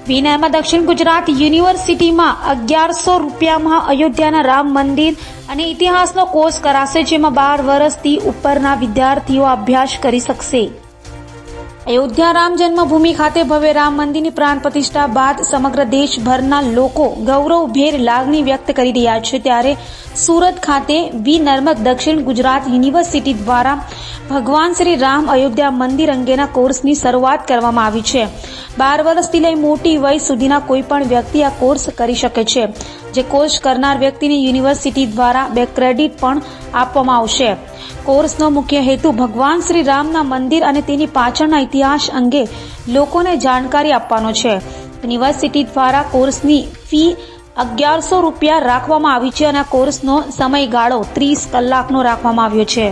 વિનયમાં દક્ષિણ ગુજરાત યુનિવર્સિટીમાં 1100 રૂપિયામાં અયોધ્યાના રામ મંદિર અને ઇતિહાસનો કોર્સ કરાશે, જેમાં 12 વર્ષથી ઉપરના વિદ્યાર્થીઓ અભ્યાસ કરી શકશે। અયોધ્યા રામ જન્મભૂમિ ખાતે ભવ્ય રામ મંદિરની પ્રાણ પ્રતિષ્ઠા બાદ સમગ્ર દેશભરના લોકો ગૌરવભેર લાગણી વ્યક્ત કરી રહ્યા છે, ત્યારે સુરત ખાતે વિનર્મદ દક્ષિણ ગુજરાત યુનિવર્સિટી દ્વારા ભગવાન શ્રી રામ અયોધ્યા મંદિર અંગેના કોર્સની શરૂઆત કરવામાં આવી છે। 12 વર્ષથી લઈ મોટી વય સુધીના કોઈપણ વ્યક્તિ આ કોર્સ કરી શકે છે, જે કોર્સ કરનાર વ્યક્તિને યુનિવર્સિટી દ્વારા 2 ક્રેડિટ પણ આપવામાં આવશે। કોર્સનો મુખ્ય હેતુ ભગવાન શ્રી રામના મંદિર અને તેની પાછળના ઇતિહાસ અંગે લોકોને જાણકારી આપવાનો છે। યુનિવર્સિટી દ્વારા કોર્સની ફી 1100 રૂપિયા રાખવામાં આવી છે અને આ કોર્સનો સમયગાળો 30 કલાકનો રાખવામાં આવ્યો છે।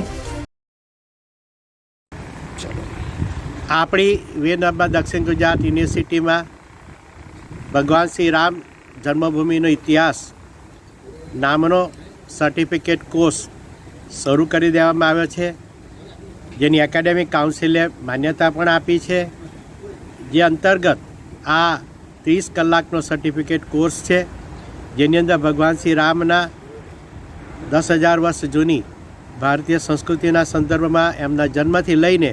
આપણી વિનર્મદ દક્ષિણ ગુજરાત યુનિવર્સિટીમાં ભગવાન શ્રી રામ જન્મભૂમિનો ઇતિહાસ નામનો સર્ટિફિકેટ કોર્સ શરૂ કરી દેવામાં આવ્યો છે, જેની એકેડેમિક કાઉન્સિલે માન્યતા પણ આપી છે, જે અંતર્ગત આ 30 કલાકનો સર્ટિફિકેટ કોર્સ છે, જેની અંદર ભગવાન શ્રી રામના 10,000 વર્ષ જૂની ભારતીય સંસ્કૃતિના સંદર્ભમાં એમના જન્મથી લઈને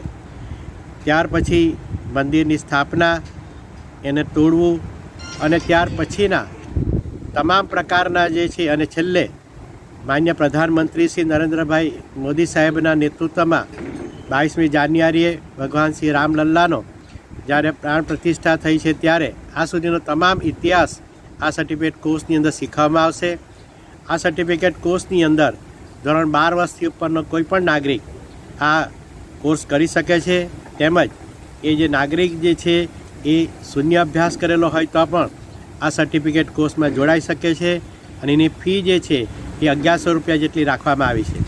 ત્યાર પછી મંદિરની સ્થાપના, એને તોડવું અને ત્યાર પછીના તમામ પ્રકારના જે છે, અને છેલ્લે માન્ય પ્રધાનમંત્રી શ્રી નરેન્દ્રભાઈ મોદી સાહેબના નેતૃત્વમાં 22મી જાન્યુઆરીએ ભગવાન શ્રી રામલલ્લાનો જ્યારે પ્રાણ પ્રતિષ્ઠા થઈ છે, ત્યારે આ સુધીનો તમામ ઇતિહાસ આ સર્ટિફિકેટ કોર્સની અંદર શીખવવામાં આવશે। આ સર્ટિફિકેટ કોર્સની અંદર ધોરણ 12 વર્ષથી ઉપરનો કોઈપણ નાગરિક આ કોર્સ કરી શકે છે, તેમજ એ જે નાગરિક જે છે એ શૂન્ય અભ્યાસ કરેલો હોય તો પણ આ સર્ટિફિકેટ કોર્સમાં જોડાઈ શકે છે, અને એની ફી જે છે એ 1100 રૂપિયા જેટલી રાખવામાં આવી છે।